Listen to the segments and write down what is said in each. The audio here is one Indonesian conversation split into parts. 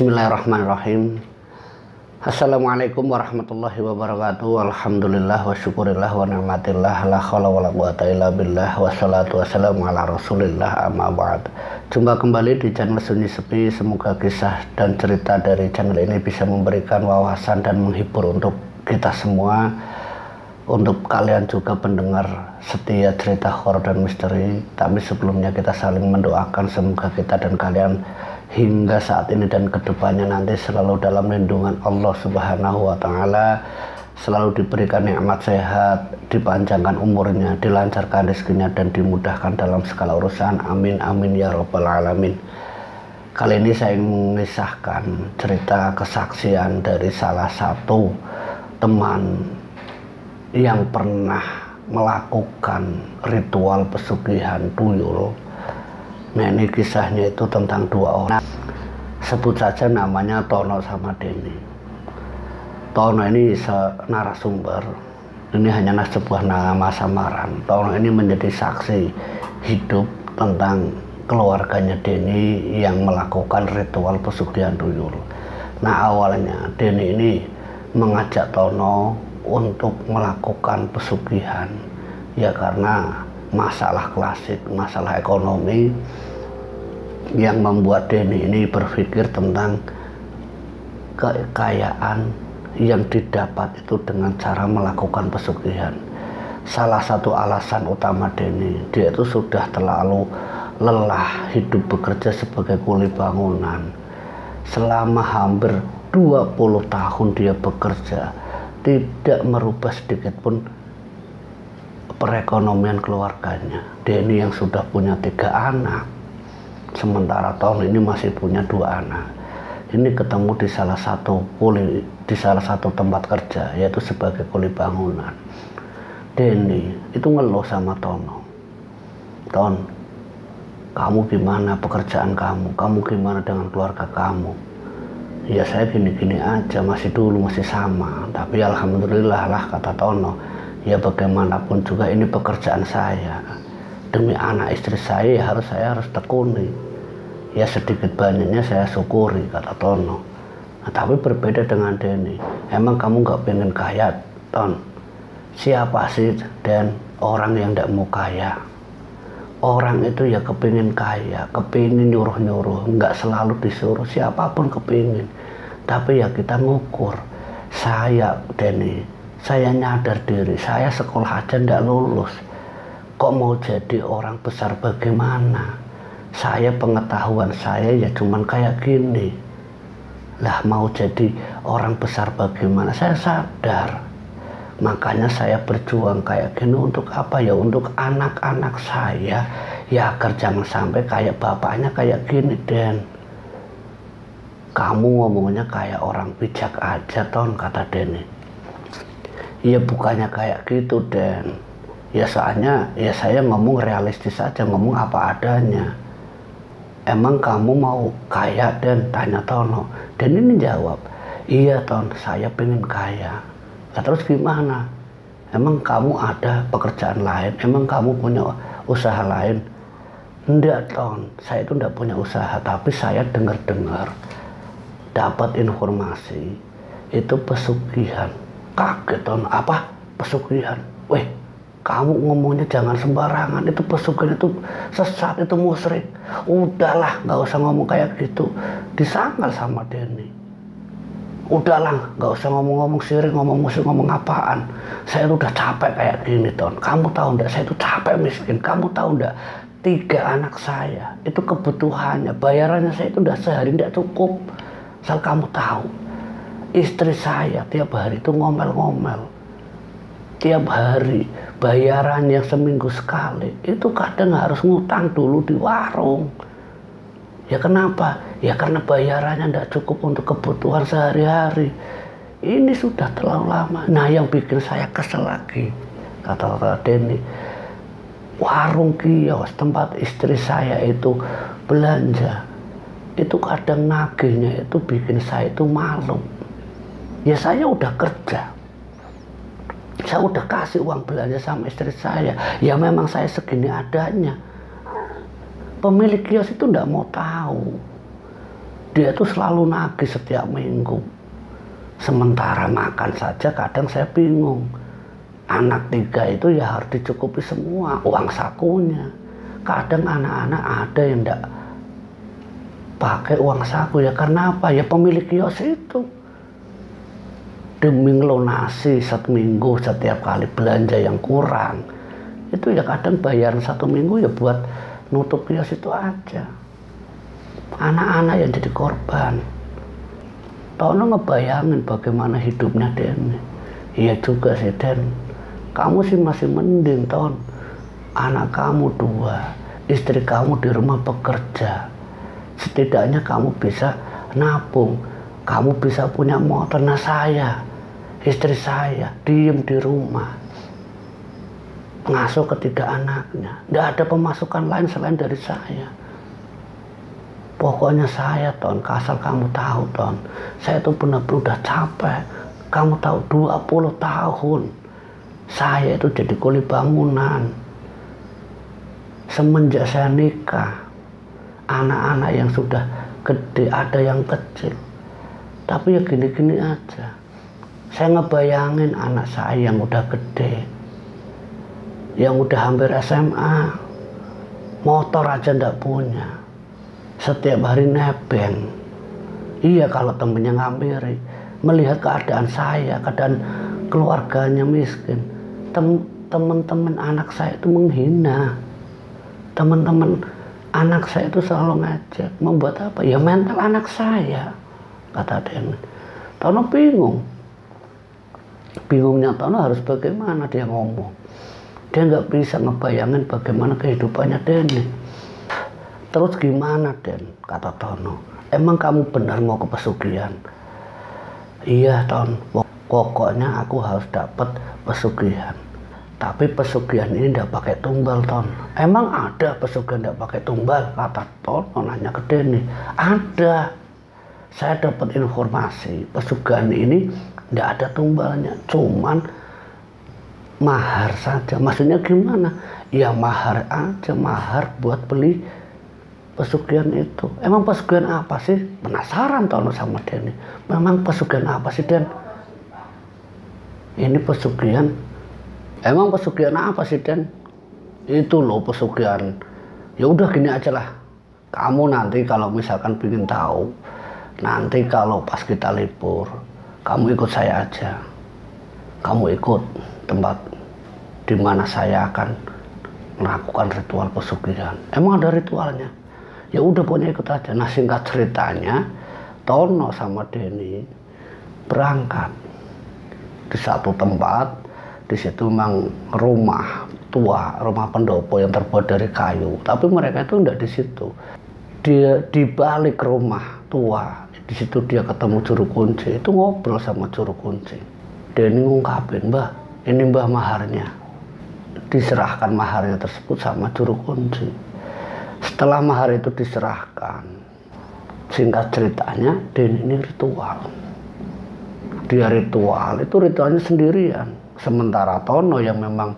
Bismillahirrahmanirrahim. Assalamualaikum warahmatullahi wabarakatuh. Alhamdulillah wa syukurillah wa ni'matillah. La khawla wa la quwata illa billah. Wassalatu wassalamu ala rasulillah amma ba'd. Jumpa kembali di channel Sunyi Sepi. Semoga kisah dan cerita dari channel ini bisa memberikan wawasan dan menghibur untuk kita semua. Untuk kalian juga pendengar setia cerita horor dan misteri. Tapi sebelumnya kita saling mendoakan semoga kita dan kalian hingga saat ini dan kedepannya nanti selalu dalam lindungan Allah Subhanahu wa Ta'ala, selalu diberikan nikmat sehat, dipanjangkan umurnya, dilancarkan rezekinya, dan dimudahkan dalam segala urusan. Amin amin ya rabbal alamin. Kali ini saya mengisahkan cerita kesaksian dari salah satu teman yang pernah melakukan ritual pesugihan tuyul. Nah, ini kisahnya itu tentang dua orang. Sebut saja namanya Tono sama Denny. Tono ini narasumber. Ini hanya sebuah nama samaran. Tono ini menjadi saksi hidup tentang keluarganya Denny yang melakukan ritual pesugihan tuyul. Nah, awalnya Denny ini mengajak Tono untuk melakukan pesugihan. Ya karena masalah klasik, masalah ekonomi yang membuat Denny ini berpikir tentang kekayaan yang didapat itu dengan cara melakukan pesugihan. Salah satu alasan utama Denny, dia itu sudah terlalu lelah hidup bekerja sebagai kuli bangunan. Selama hampir 20 tahun dia bekerja, tidak merubah sedikit pun perekonomian keluarganya. Denny yang sudah punya 3 anak, sementara Tono ini masih punya 2 anak. Ini ketemu di salah satu tempat kerja, yaitu sebagai kuli bangunan. Denny itu ngeluh sama Tono. Ton, kamu gimana pekerjaan kamu? Kamu gimana dengan keluarga kamu? Ya saya gini-gini aja, masih sama. Tapi alhamdulillah lah, kata Tono. Ya bagaimanapun juga ini pekerjaan saya, demi anak istri saya harus tekuni. Ya sedikit banyaknya saya syukuri, kata Tono. Nah, tapi berbeda dengan Denny. Emang kamu gak pengen kaya, Ton? Siapa sih dan orang yang gak mau kaya? Orang itu ya kepingin kaya, kepingin nyuruh-nyuruh, nggak selalu disuruh, siapapun kepingin. Tapi ya kita ngukur. Saya, Denny, saya nyadar diri, saya sekolah aja nggak lulus. Kok mau jadi orang besar bagaimana? Saya pengetahuan saya ya cuman kayak gini. Lah mau jadi orang besar bagaimana? Saya sadar. Makanya saya berjuang kayak gini untuk apa ya? Untuk anak-anak saya. Ya agar jangan sampai kayak bapaknya kayak gini, Den. Kamu ngomongnya kayak orang bijak aja, Ton, kata Denny. Ya bukannya kayak gitu, Den. Ya soalnya ya saya ngomong realistis aja, ngomong apa adanya. Emang kamu mau kaya, Den? Tanya Tono. Dan ini jawab, iya Ton, saya pengen kaya. Nah, terus gimana? Emang kamu ada pekerjaan lain? Emang kamu punya usaha lain? Enggak, Ton, saya itu enggak punya usaha. Tapi saya dengar-dengar dapat informasi itu pesugihan. Kaget, Ton. Apa? Pesugihan? Weh, kamu ngomongnya jangan sembarangan. Itu pesugihan, itu sesat, itu musyrik. Udahlah, nggak usah ngomong kayak gitu. Disangkal sama Denny. Udahlah, nggak usah ngomong-ngomong sirik, ngomong musik, ngomong apaan. Saya udah capek kayak gini, Ton. Kamu tahu nggak? Saya itu capek miskin. Kamu tahu nggak? 3 anak saya itu kebutuhannya, bayarannya saya itu udah sehari nggak cukup. Asal kamu tahu, istri saya tiap hari itu ngomel-ngomel. Tiap hari bayaran yang seminggu sekali itu kadang harus ngutang dulu di warung. Ya kenapa? Ya karena bayarannya tidak cukup untuk kebutuhan sehari-hari. Ini sudah terlalu lama. Nah yang bikin saya kesel lagi, kata Denny, warung kios tempat istri saya itu belanja, itu kadang nagihnya itu bikin saya itu malu. Ya saya udah kerja, saya udah kasih uang belanja sama istri saya. Ya memang saya segini adanya. Pemilik kios itu nggak mau tahu. Dia itu selalu nagih setiap minggu. Sementara makan saja kadang saya bingung. Anak 3 itu ya harus dicukupi semua uang sakunya. Kadang anak-anak ada yang enggak pakai uang saku, ya karena apa? Ya pemilik kios itu demi ngelunasi seminggu setiap kali belanja yang kurang. Itu ya kadang bayaran 1 minggu ya buat nutup kios itu aja. Anak-anak yang jadi korban. Tono ngebayangin bagaimana hidupnya Den. Iya juga sih Den. Kamu sih masih mending Ton. Anak kamu 2, istri kamu di rumah bekerja. Setidaknya kamu bisa nabung, kamu bisa punya motor. Nah saya, istri saya diem di rumah, ngasuh ketiga anaknya, nggak ada pemasukan lain selain dari saya. Pokoknya saya Ton, asal kamu tahu Ton, saya tuh benar-benar udah capek. Kamu tahu 20 tahun saya itu jadi kuli bangunan. Semenjak saya nikah, anak-anak yang sudah gede, ada yang kecil. Tapi ya gini-gini aja. Saya ngebayangin anak saya yang udah gede, yang udah hampir SMA, motor aja ndak punya, setiap hari nebeng. Iya kalau temennya ngampiri, melihat keadaan saya, keadaan keluarganya miskin, teman-teman anak saya itu menghina. Teman-teman anak saya itu selalu ngajak, membuat apa? Ya mental anak saya, kata Den. Tono bingung. Bingungnya Tono harus bagaimana dia ngomong. Dia nggak bisa ngebayangin bagaimana kehidupannya Den. Terus gimana Den? Kata Tono. Emang kamu benar mau ke pesugihan? Iya Ton, pokoknya aku harus dapat pesugihan. Tapi pesugihan ini ndak pakai tumbal Ton. Emang ada pesugihan ndak pakai tumbal? Kata Tono nanya ke Denny. Ada. Saya dapat informasi pesugihan ini ndak ada tumbalnya, cuman mahar saja. Maksudnya gimana? Ya mahar aja, mahar buat beli pesugihan itu. Emang pesugihan apa sih? Penasaran Tono sama Denny. Memang pesugihan apa sih Den? Ini pesugihan. Emang pesugihan apa sih Den? Itu loh pesugihan. Ya udah gini aja lah. Kamu nanti kalau misalkan ingin tahu, nanti kalau pas kita libur, kamu ikut saya aja. Kamu ikut tempat di mana saya akan melakukan ritual pesugihan. Emang ada ritualnya? Ya udah pokoknya ikut aja. Nah singkat ceritanya, Tono sama Denny berangkat di satu tempat. Di situ memang rumah tua, rumah pendopo yang terbuat dari kayu. Tapi mereka itu enggak di situ. Dia di balik rumah tua. Di situ dia ketemu juru kunci. Itu ngobrol sama juru kunci. Denny ngungkapin, Mbah, ini Mbah maharnya. Diserahkan maharnya tersebut sama juru kunci. Setelah mahar itu diserahkan, singkat ceritanya Denny ini ritual. Dia ritual, itu ritualnya sendirian. Sementara Tono yang memang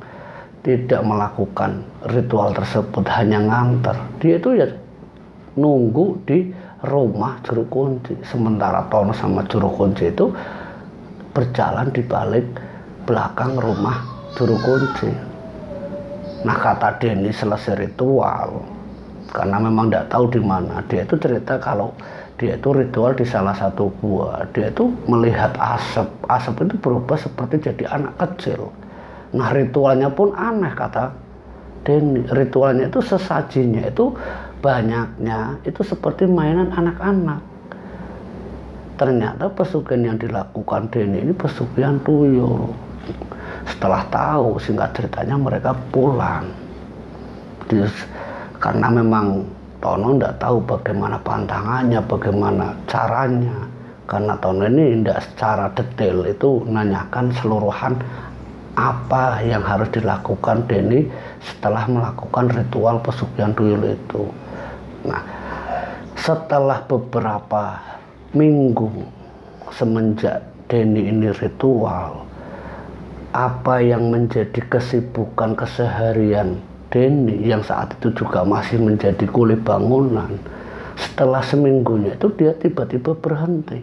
tidak melakukan ritual tersebut, hanya nganter. Dia itu ya nunggu di rumah juru kunci. Sementara Tono sama juru kunci itu berjalan di balik belakang rumah juru kunci. Nah kata Denny selesai ritual, karena memang tidak tahu di mana, dia itu cerita kalau dia itu ritual di salah satu gua. Dia itu melihat asap itu berubah seperti jadi anak kecil. Nah ritualnya pun aneh kata Denny. Ritualnya itu sesajinya itu banyaknya itu seperti mainan anak-anak. Ternyata pesugihan yang dilakukan Denny ini pesugihan tuyul. Setelah tahu, singkat ceritanya mereka pulang. Karena memang Tono tidak tahu bagaimana pantangannya, bagaimana caranya. Karena Tono ini tidak secara detail itu nanyakan seluruhan apa yang harus dilakukan Denny setelah melakukan ritual pesugihan tuyul itu. Nah, setelah beberapa minggu semenjak Denny ini ritual, apa yang menjadi kesibukan keseharian Denny yang saat itu juga masih menjadi kuli bangunan, setelah seminggunya itu dia tiba-tiba berhenti.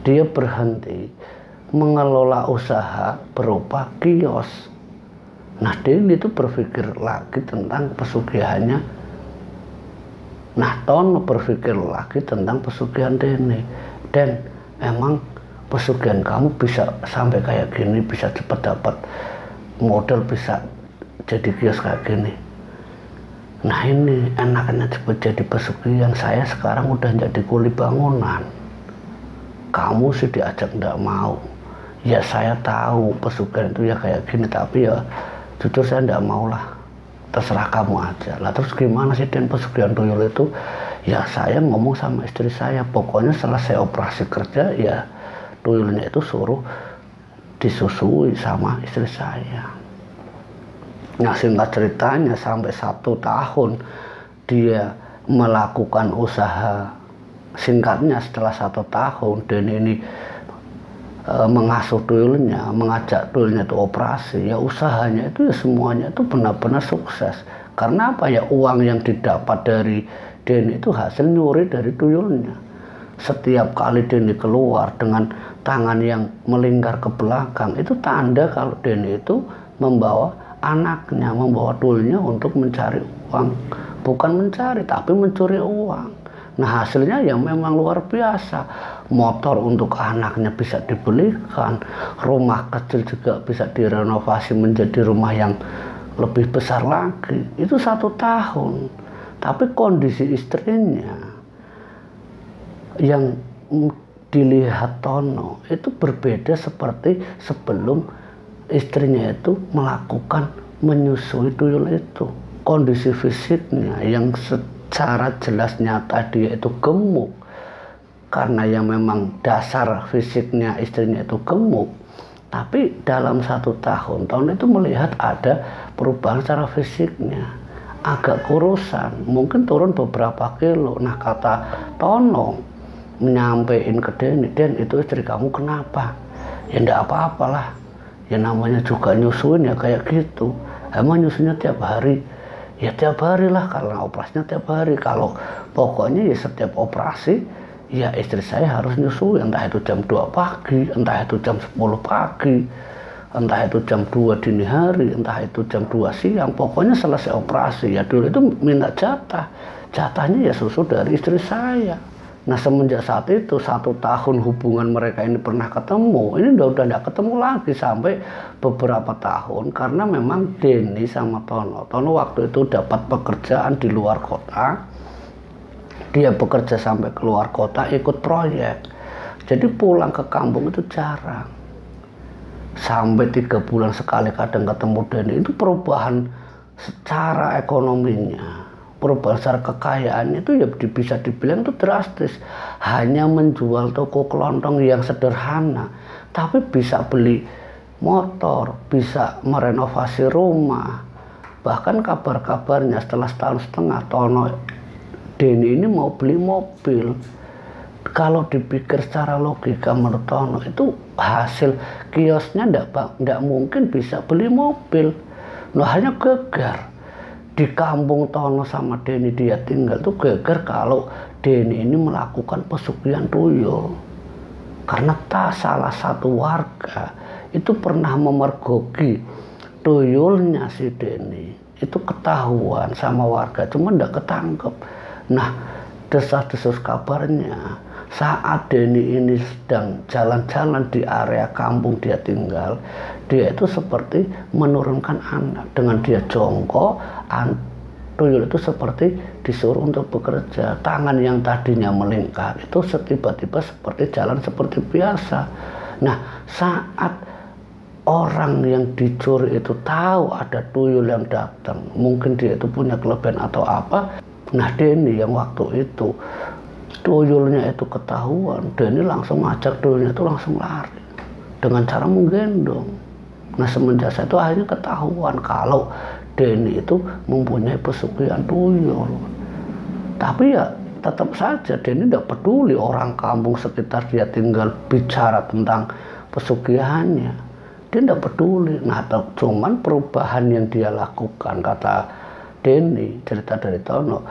Dia berhenti mengelola usaha berupa kios. Nah, Denny itu berpikir lagi tentang pesugihannya. Nah, Tono berpikir lagi tentang pesugihan Denny. Dan emang pesugihan kamu bisa sampai kayak gini, bisa cepat dapat modal, bisa jadi kios kayak gini. Nah, ini enaknya cepet jadi pesugihan. Saya sekarang udah jadi kuli bangunan. Kamu sih diajak nggak mau. Ya saya tahu pesugihan itu ya kayak gini, tapi ya jujur saya nggak mau lah. Terserah kamu aja. Lah terus gimana sih Den pesugihan tuyul itu? Ya saya ngomong sama istri saya, pokoknya selesai operasi kerja ya tuyulnya itu suruh disusui sama istri saya. Nah, singkat ceritanya sampai 1 tahun dia melakukan usaha. Singkatnya setelah 1 tahun Denny ini mengasuh tuyulnya, mengajak tuyulnya itu operasi, ya usahanya itu ya semuanya itu benar-benar sukses. Karena apa ya, uang yang didapat dari Denny itu hasil nyuri dari tuyulnya. Setiap kali Denny keluar dengan tangan yang melingkar ke belakang, itu tanda kalau Denny itu membawa anaknya, membawa tuyulnya untuk mencari uang. Bukan mencari, tapi mencuri uang. Nah, hasilnya ya memang luar biasa. Motor untuk anaknya bisa dibelikan, rumah kecil juga bisa direnovasi menjadi rumah yang lebih besar lagi. Itu 1 tahun. Tapi kondisi istrinya yang dilihat Tono itu berbeda seperti sebelum istrinya itu melakukan menyusui tuyul itu. Kondisi fisiknya yang secara jelas nyata dia itu gemuk, karena yang memang dasar fisiknya istrinya itu gemuk. Tapi dalam 1 tahun Tono itu melihat ada perubahan secara fisiknya, agak kurusan, mungkin turun beberapa kilo. Nah, kata Tono menyampaikan ke Denny, Den itu istri kamu kenapa? Ya enggak apa-apalah, ya namanya juga nyusuin ya kayak gitu. Emang nyusunya tiap hari? Ya tiap hari lah, karena operasinya tiap hari. Kalau pokoknya ya setiap operasi ya istri saya harus nyusui, entah itu jam 2 pagi, entah itu jam 10 pagi, entah itu jam 2 dini hari, entah itu jam 2 siang. Pokoknya selesai operasi ya dulu itu minta jatahnya ya susu dari istri saya. Nah, semenjak saat itu 1 tahun hubungan mereka ini pernah ketemu, ini udah tidak ketemu lagi sampai beberapa tahun, karena memang Denny sama Tono waktu itu dapat pekerjaan di luar kota. Dia bekerja sampai keluar kota ikut proyek, jadi pulang ke kampung itu jarang. Sampai 3 bulan sekali kadang ketemu Denny. Itu perubahan secara ekonominya, perubahan secara kekayaannya itu ya bisa dibilang itu drastis. Hanya menjual toko kelontong yang sederhana, tapi bisa beli motor, bisa merenovasi rumah. Bahkan kabar-kabarnya setelah 1,5 tahun Denny ini mau beli mobil. Kalau dipikir secara logika menurut Tono itu hasil kiosnya ndak mungkin bisa beli mobil. Nah, hanya gegar. Di kampung Tono sama Denny dia tinggal tuh geger kalau Denny ini melakukan pesugihan tuyul. Karena salah satu warga itu pernah memergoki tuyulnya si Denny. Itu ketahuan sama warga, cuma ndak ketangkep. Nah, desas-desus kabarnya saat Denny ini sedang jalan-jalan di area kampung dia tinggal, dia itu seperti menurunkan anak. Dengan dia jongkok, tuyul itu seperti disuruh untuk bekerja. Tangan yang tadinya melingkar itu tiba-tiba seperti jalan seperti biasa. Nah, saat orang yang dicuri itu tahu ada tuyul yang datang, mungkin dia itu punya kelebihan atau apa. Nah, Denny yang waktu itu tuyulnya itu ketahuan, Denny langsung ngajak tuyulnya itu langsung lari dengan cara menggendong. Nah, semenjak itu akhirnya ketahuan kalau Denny itu mempunyai pesugihan tuyul. Tapi ya tetap saja Denny tidak peduli orang kampung sekitar dia tinggal bicara tentang pesugihannya. Dia tidak peduli. Nah, cuman perubahan yang dia lakukan, kata Denny, cerita dari Tono,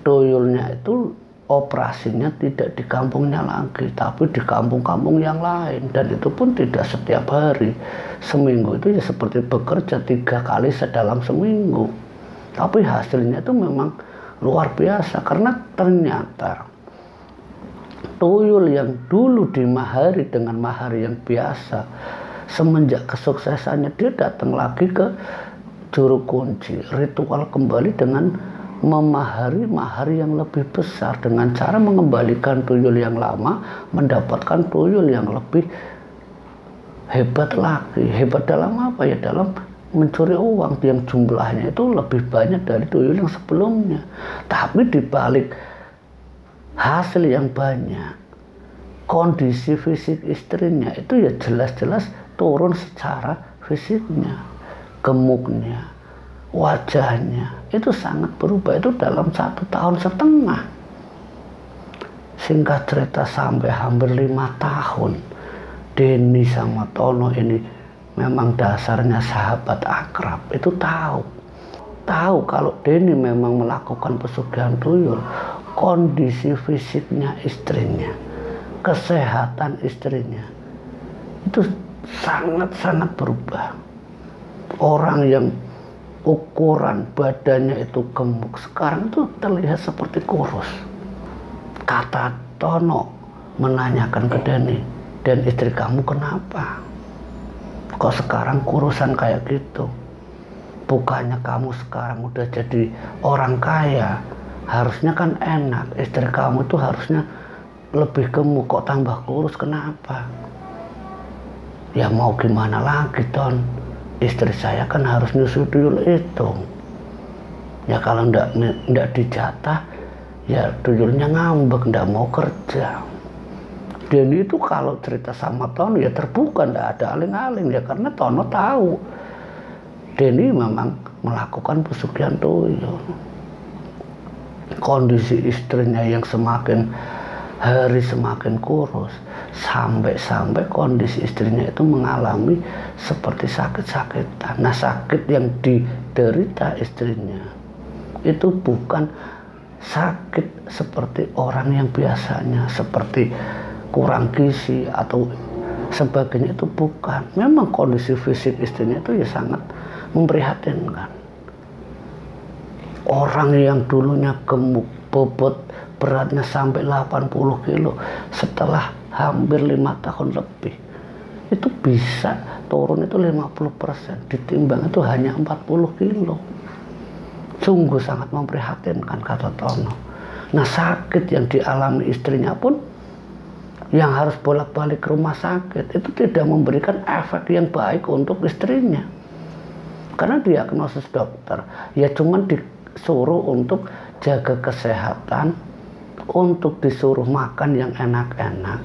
Tuyulnya itu operasinya tidak di kampungnya lagi, tapi di kampung-kampung yang lain, dan itu pun tidak setiap hari. Seminggu itu ya seperti bekerja 3 kali dalam seminggu, tapi hasilnya itu memang luar biasa, karena ternyata tuyul yang dulu dimahari dengan mahar yang biasa, semenjak kesuksesannya dia datang lagi ke juru kunci ritual kembali dengan memahari mahar yang lebih besar, dengan cara mengembalikan tuyul yang lama, mendapatkan tuyul yang lebih hebat lagi. Hebat dalam apa ya? Dalam mencuri uang yang jumlahnya itu lebih banyak dari tuyul yang sebelumnya. Tapi dibalik hasil yang banyak, kondisi fisik istrinya itu ya jelas-jelas turun secara fisiknya, gemuknya, wajahnya itu sangat berubah, itu dalam 1,5 tahun. Singkat cerita sampai hampir 5 tahun Denny sama Tono ini memang dasarnya sahabat akrab, itu tahu kalau Denny memang melakukan pesugihan tuyul, kondisi fisiknya istrinya, kesehatan istrinya itu sangat-sangat berubah. Orang yang ukuran badannya itu gemuk, sekarang itu terlihat seperti kurus. Kata Tono menanyakan ke Denny, "Dan istri kamu kenapa? Kok sekarang kurusan kayak gitu? Bukannya kamu sekarang udah jadi orang kaya, harusnya kan enak, istri kamu itu harusnya lebih gemuk, kok tambah kurus, kenapa?" Ya mau gimana lagi, Ton? Istri saya kan harus nyusu tuyul itu. Ya kalau ndak dijatah, ya tuyulnya ngambek, ndak mau kerja. Denny itu kalau cerita sama Tono ya terbuka, ndak ada aling-aling ya, karena Tono tahu Denny memang melakukan pesugihan tuyul. Kondisi istrinya yang semakin hari semakin kurus, sampai kondisi istrinya itu mengalami seperti sakit-sakitan. Nah, sakit yang diderita istrinya itu bukan sakit seperti orang yang biasanya, seperti kurang gizi atau sebagainya, itu bukan. Memang kondisi fisik istrinya itu ya sangat memprihatinkan. Orang yang dulunya gemuk, bobot beratnya sampai 80 kilo, setelah hampir 5 tahun lebih itu bisa turun itu 50%, ditimbang itu hanya 40 kilo. Sungguh sangat memprihatinkan, kata Tono. Nah, sakit yang dialami istrinya pun yang harus bolak-balik ke rumah sakit itu tidak memberikan efek yang baik untuk istrinya, karena diagnosis dokter ya cuman disuruh untuk jaga kesehatan, untuk disuruh makan yang enak-enak.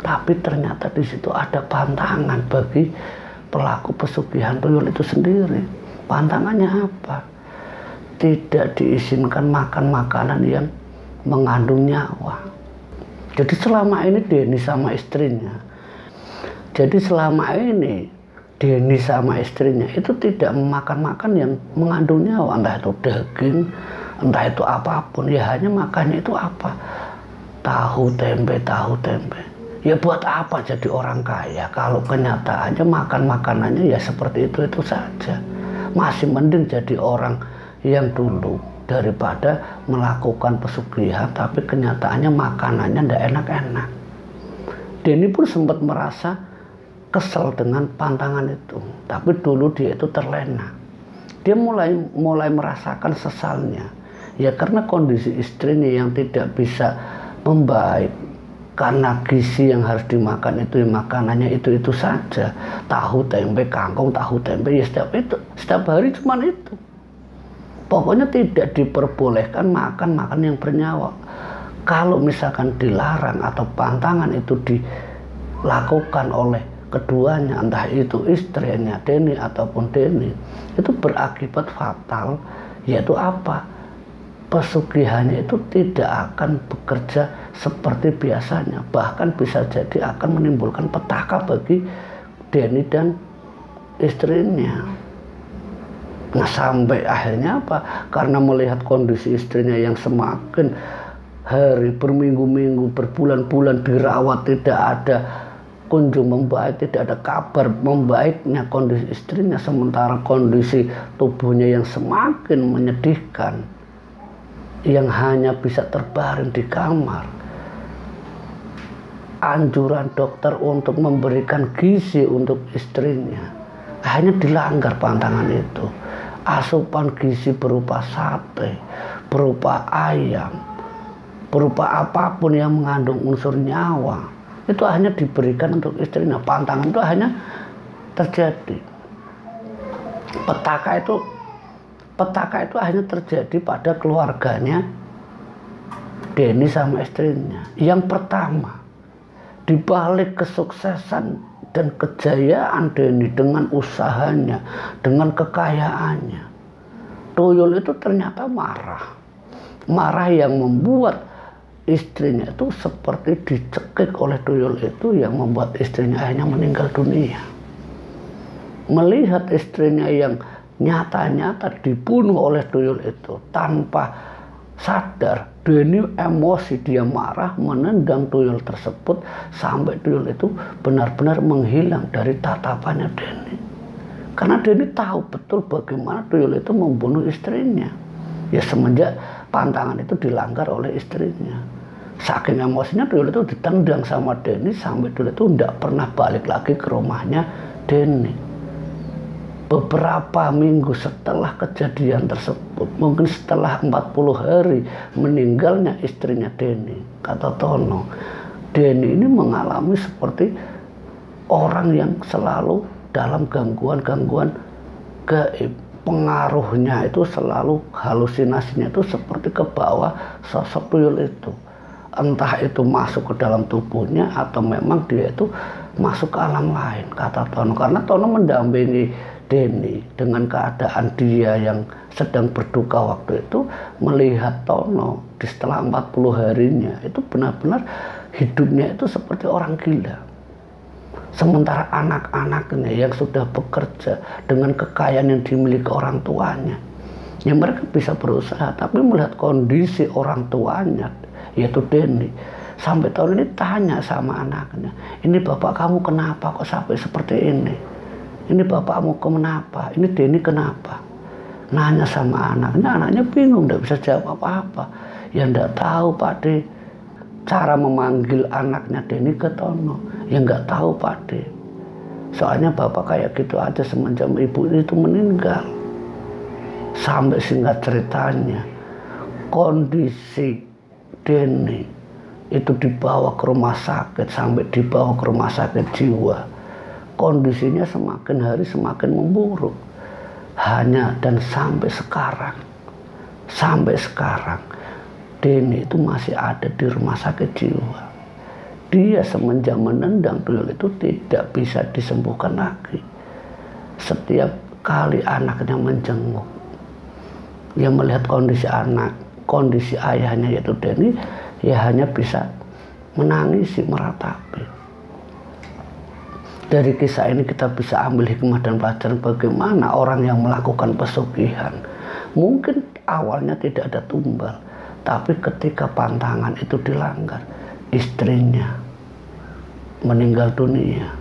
Tapi ternyata di situ ada pantangan bagi pelaku pesugihan tuyul itu sendiri. Pantangannya apa? Tidak diizinkan makan makanan yang mengandung nyawa. Jadi selama ini Denny sama istrinya itu tidak memakan yang mengandung nyawa, entah itu daging, entah itu apapun, ya hanya makannya itu apa? Tahu tempe. Ya buat apa jadi orang kaya kalau kenyataannya makan makanannya ya seperti itu saja. Masih mending jadi orang yang dulu daripada melakukan pesugihan tapi kenyataannya makanannya ndak enak-enak. Denny pun sempat merasa kesel dengan pantangan itu, tapi dulu dia itu terlena. Dia mulai merasakan sesalnya. Ya karena kondisi istrinya yang tidak bisa membaik, karena gizi yang harus dimakan itu makanannya itu saja, tahu tempe, kangkung, tahu tempe, ya setiap hari cuman itu. Pokoknya tidak diperbolehkan makan yang bernyawa. Kalau misalkan dilarang atau pantangan itu dilakukan oleh keduanya, entah itu istrinya Denny ataupun Denny, itu berakibat fatal, yaitu apa? Pesugihannya itu tidak akan bekerja seperti biasanya, bahkan bisa jadi akan menimbulkan petaka bagi Denny dan istrinya. Nah sampai akhirnya apa? Karena melihat kondisi istrinya yang semakin hari, berminggu-minggu, berbulan-bulan dirawat, tidak ada kunjung membaik, tidak ada kabar membaiknya kondisi istrinya, sementara kondisi tubuhnya yang semakin menyedihkan, yang hanya bisa terbaring di kamar. Anjuran dokter untuk memberikan gizi untuk istrinya akhirnya dilanggar pantangan itu. Asupan gizi berupa sate, berupa ayam, berupa apapun yang mengandung unsur nyawa, itu hanya diberikan untuk istrinya. Pantangan itu hanya terjadi. Petaka itu hanya terjadi pada keluarganya Denny sama istrinya. Yang pertama, di balik kesuksesan dan kejayaan Denny dengan usahanya, dengan kekayaannya, Tuyul itu ternyata marah. Marah yang membuat istrinya itu seperti dicekik oleh Tuyul itu, yang membuat istrinya akhirnya meninggal dunia. Melihat istrinya yang nyata-nyata dibunuh oleh Tuyul itu tanpa sadar, Denny emosi, dia marah, menendang Tuyul tersebut sampai Tuyul itu benar-benar menghilang dari tatapannya Denny. Karena Denny tahu betul bagaimana Tuyul itu membunuh istrinya. Ya semenjak pantangan itu dilanggar oleh istrinya. Saking emosinya Tuyul itu ditendang sama Denny sampai Tuyul itu tidak pernah balik lagi ke rumahnya Denny. Beberapa minggu setelah kejadian tersebut, mungkin setelah 40 hari meninggalnya istrinya Denny, kata Tono, Denny ini mengalami seperti orang yang selalu dalam gangguan-gangguan gaib. Pengaruhnya itu selalu, halusinasinya itu seperti ke bawah sosok Tuyul itu. Entah itu masuk ke dalam tubuhnya atau memang dia itu masuk ke alam lain, kata Tono. Karena Tono mendampingi Denny dengan keadaan dia yang sedang berduka waktu itu, melihat Tono di setelah 40 harinya itu benar-benar hidupnya itu seperti orang gila. Sementara anak-anaknya yang sudah bekerja dengan kekayaan yang dimiliki orang tuanya, ya mereka bisa berusaha, tapi melihat kondisi orang tuanya yaitu Denny, sampai tahun ini tanya sama anaknya, ini bapak kamu kenapa kok sampai seperti ini? Ini bapakmu kenapa? Ini Denny kenapa? Nanya sama anaknya, anaknya bingung, tidak bisa jawab apa-apa. Ya tidak tahu Pak De. Cara memanggil anaknya Denny ke Tono, ya nggak tahu Pak De. Soalnya bapak kayak gitu aja semenjak ibu itu meninggal. Sampai singkat ceritanya, kondisi Denny itu dibawa ke rumah sakit, sampai dibawa ke rumah sakit jiwa. Kondisinya semakin hari semakin memburuk. Hanya dan sampai sekarang Denny itu masih ada di rumah sakit jiwa. Dia semenjak menendang Tuyul itu tidak bisa disembuhkan lagi. Setiap kali anaknya menjenguk, dia melihat kondisi ayahnya yaitu Denny, ya hanya bisa menangisi, meratapi. Dari kisah ini kita bisa ambil hikmah dan pelajaran bagaimana orang yang melakukan pesugihan. Mungkin awalnya tidak ada tumbal, tapi ketika pantangan itu dilanggar, istrinya meninggal dunia.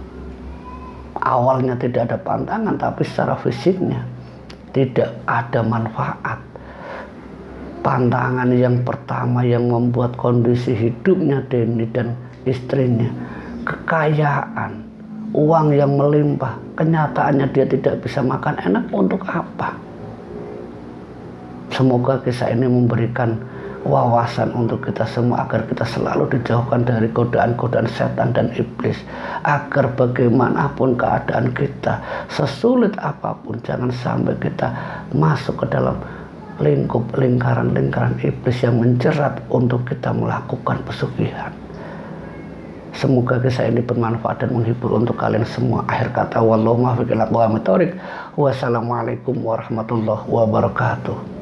Awalnya tidak ada pantangan, tapi secara fisiknya tidak ada manfaat. Pantangan yang pertama yang membuat kondisi hidupnya Denny dan istrinya, kekayaan, uang yang melimpah, kenyataannya dia tidak bisa makan enak, untuk apa? Semoga kisah ini memberikan wawasan untuk kita semua agar kita selalu dijauhkan dari godaan-godaan setan dan iblis, agar bagaimanapun keadaan kita, sesulit apapun, jangan sampai kita masuk ke dalam lingkup lingkaran-lingkaran iblis yang menjerat untuk kita melakukan pesugihan. Semoga kisah ini bermanfaat dan menghibur untuk kalian semua. Akhir kata, wallahu muwaffiq ila aqwamit thoriq. Wassalamualaikum warahmatullahi wabarakatuh.